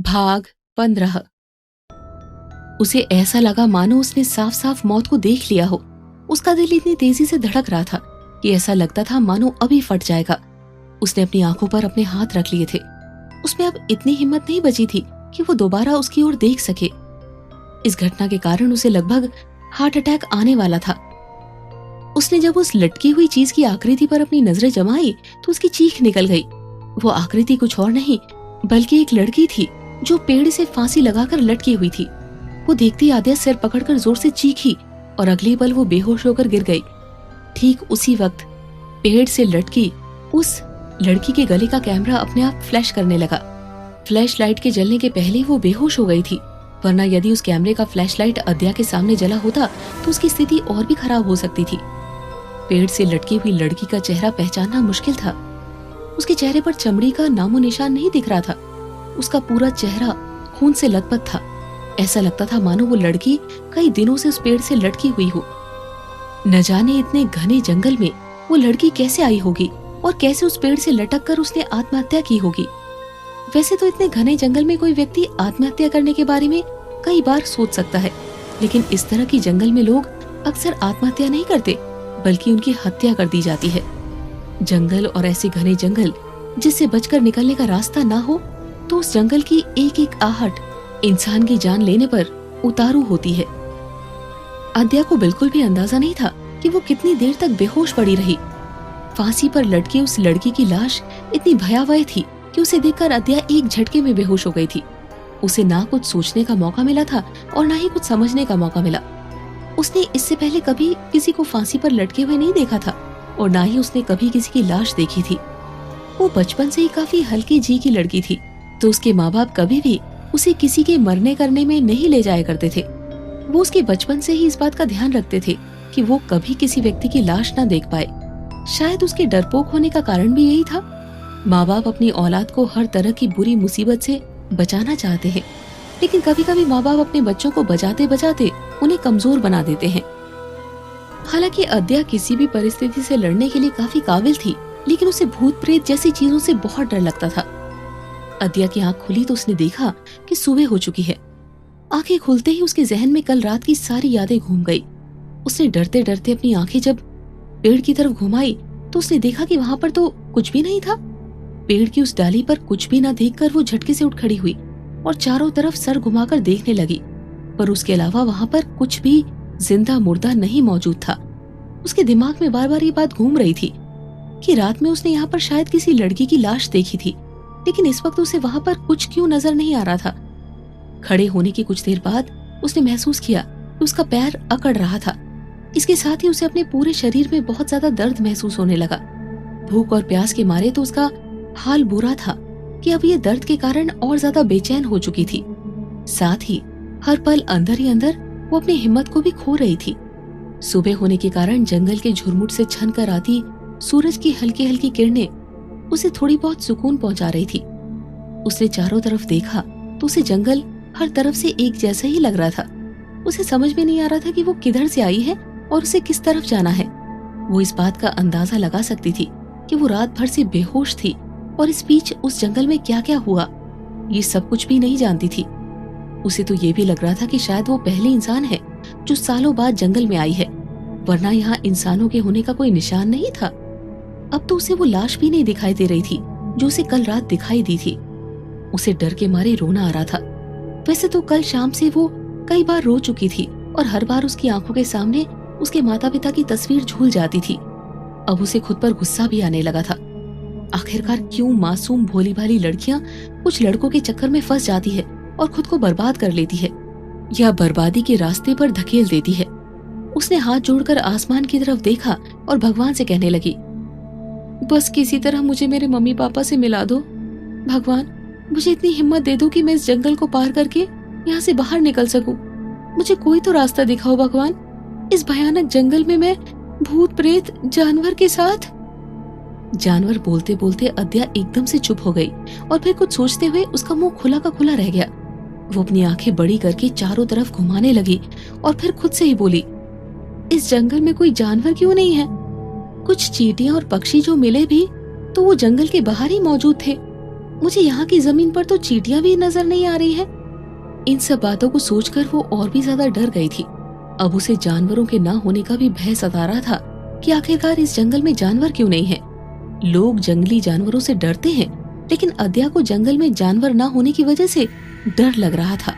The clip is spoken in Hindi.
भाग 15। उसे ऐसा लगा मानो उसने साफ साफ मौत को देख लिया हो। उसका दिल इतनी तेजी से धड़क रहा था कि ऐसा लगता था मानो अभी फट जाएगा। उसने अपनी आंखों पर अपने हाथ रख लिए थे। उसमें अब इतनी हिम्मत नहीं बची थी कि वो दोबारा उसकी ओर देख सके। इस घटना के कारण उसे लगभग हार्ट अटैक आने वाला था। उसने जब उस लटकी हुई चीज की आकृति पर अपनी नजरें जमाई तो उसकी चीख निकल गई। वो आकृति कुछ और नहीं बल्कि एक लड़की थी जो पेड़ से फांसी लगाकर लटकी हुई थी। वो देखती आद्या सिर पकड़कर जोर से चीखी और अगले पल वो बेहोश होकर गिर गई। ठीक उसी वक्त पेड़ से लटकी उस लड़की के गले का कैमरा अपने आप फ्लैश करने लगा। फ्लैश लाइट के जलने के पहले वो बेहोश हो गई थी, वरना यदि उस कैमरे का फ्लैश लाइट अद्या के सामने जला होता तो उसकी स्थिति और भी खराब हो सकती थी। पेड़ से लटकी हुई लड़की का चेहरा पहचानना मुश्किल था। उसके चेहरे पर चमड़ी का नामो निशान नहीं दिख रहा था। उसका पूरा चेहरा खून से लथपथ था। ऐसा लगता था मानो वो लड़की कई दिनों से उस पेड़ से लटकी हुई हो। न जाने इतने घने जंगल में वो लड़की कैसे आई होगी और कैसे उस पेड़ से लटक कर उसने आत्महत्या की होगी। वैसे तो इतने घने जंगल में कोई व्यक्ति आत्महत्या करने के बारे में कई बार सोच सकता है, लेकिन इस तरह की जंगल में लोग अक्सर आत्महत्या नहीं करते बल्कि उनकी हत्या कर दी जाती है। जंगल और ऐसे घने जंगल जिससे बचकर निकलने का रास्ता ना हो तो उस जंगल की एक एक आहट इंसान की जान लेने पर उतारू होती है। आद्या को बिल्कुल भी अंदाजा नहीं था कि वो कितनी देर तक बेहोश पड़ी रही। फांसी पर लटकी उस लड़की की लाश इतनी भयावह थी कि उसे देखकर आद्या एक झटके में बेहोश हो गई थी। उसे ना कुछ सोचने का मौका मिला था और ना ही कुछ समझने का मौका मिला। उसने इससे पहले कभी किसी को फांसी पर लटके हुए नहीं देखा था और ना ही उसने कभी किसी की लाश देखी थी। वो बचपन से ही काफी हल्की जी की लड़की थी, तो उसके माँ बाप कभी भी उसे किसी के मरने करने में नहीं ले जाया करते थे। वो उसके बचपन से ही इस बात का ध्यान रखते थे कि वो कभी किसी व्यक्ति की लाश ना देख पाए। शायद उसके डरपोक होने का कारण भी यही था। माँ बाप अपनी औलाद को हर तरह की बुरी मुसीबत से बचाना चाहते हैं, लेकिन कभी कभी माँ बाप अपने बच्चों को बचाते बचाते उन्हें कमजोर बना देते हैं। हालांकि अद्या किसी भी परिस्थिति से लड़ने के लिए काफी काबिल थी, लेकिन उसे भूत प्रेत जैसी चीजों से बहुत डर लगता था। अद्या की आंख खुली तो उसने देखा कि सुबह हो चुकी है। आंखें खुलते ही उसके जहन में कल रात की सारी यादें घूम गई। उसने डरते डरते अपनी आंखें जब पेड़ की तरफ घुमाई तो उसने देखा कि वहां पर तो कुछ भी नहीं था। पेड़ की उस डाली पर कुछ भी न देखकर वो झटके से उठ खड़ी हुई और चारों तरफ सर घुमाकर देखने लगी, पर उसके अलावा वहां पर कुछ भी जिंदा मुर्दा नहीं मौजूद था। उसके दिमाग में बार बार ये बात घूम रही थी कि रात में उसने यहाँ पर शायद किसी लड़की की लाश देखी थी, लेकिन इस वक्त उसे वहां पर कुछ क्यों नजर नहीं आ रहा था। खड़े होने की कुछ देर बाद उसने महसूस किया कि उसका पैर अकड़ रहा था। इसके साथ ही उसे अपने पूरे शरीर में बहुत ज्यादा दर्द महसूस होने लगा। भूख और प्यास के मारे तो उसका हाल बुरा था कि अब ये दर्द के कारण और ज्यादा बेचैन हो चुकी थी। साथ ही हर पल अंदर ही अंदर वो अपनी हिम्मत को भी खो रही थी। सुबह होने के कारण जंगल के झुरमुट से छन कर आती सूरज की हल्की हल्की किरणें उसे थोड़ी बहुत सुकून पहुंचा रही थी। उसने चारों तरफ देखा तो उसे जंगल हर तरफ से एक जैसा ही लग रहा था। उसे समझ में नहीं आ रहा था कि वो किधर से आई है और उसे किस तरफ जाना है। वो इस बात का अंदाजा लगा सकती थी कि वो रात भर से बेहोश थी और इस बीच उस जंगल में क्या क्या हुआ ये सब कुछ भी नहीं जानती थी। उसे तो ये भी लग रहा था कि शायद वो पहली इंसान है जो सालों बाद जंगल में आई है, वरना यहाँ इंसानों के होने का कोई निशान नहीं था। अब तो उसे वो लाश भी नहीं दिखाई दे रही थी जो उसे कल रात दिखाई दी थी। उसे डर के मारे रोना आ रहा था। वैसे तो कल शाम से वो कई बार रो चुकी थी और हर बार उसकी आंखों के सामने उसके माता पिता की तस्वीर झूल जाती थी। अब उसे खुद पर गुस्सा भी आने लगा था। आखिरकार क्यों मासूम भोली भाली लड़कियां कुछ लड़कों के चक्कर में फंस जाती है और खुद को बर्बाद कर लेती है या बर्बादी के रास्ते पर धकेल देती है। उसने हाथ जोड़कर आसमान की तरफ देखा और भगवान से कहने लगी, बस किसी तरह मुझे मेरे मम्मी पापा से मिला दो। भगवान, मुझे इतनी हिम्मत दे दो कि मैं इस जंगल को पार करके यहाँ से बाहर निकल सकूं। मुझे कोई तो रास्ता दिखाओ भगवान। इस भयानक जंगल में मैं भूत प्रेत जानवर के साथ। जानवर बोलते बोलते अद्या एकदम से चुप हो गई और फिर कुछ सोचते हुए उसका मुंह खुला का खुला रह गया। वो अपनी आंखें बड़ी करके चारों तरफ घुमाने लगी और फिर खुद से ही बोली, इस जंगल में कोई जानवर क्यों नहीं है? कुछ चींटियां और पक्षी जो मिले भी तो वो जंगल के बाहर ही मौजूद थे। मुझे यहाँ की जमीन पर तो चींटियां भी नजर नहीं आ रही है। इन सब बातों को सोचकर वो और भी ज्यादा डर गई थी। अब उसे जानवरों के ना होने का भी भय सता रहा था कि आखिरकार इस जंगल में जानवर क्यों नहीं है। लोग जंगली जानवरों से डरते हैं, लेकिन अद्या को जंगल में जानवर ना होने की वजह से डर लग रहा था।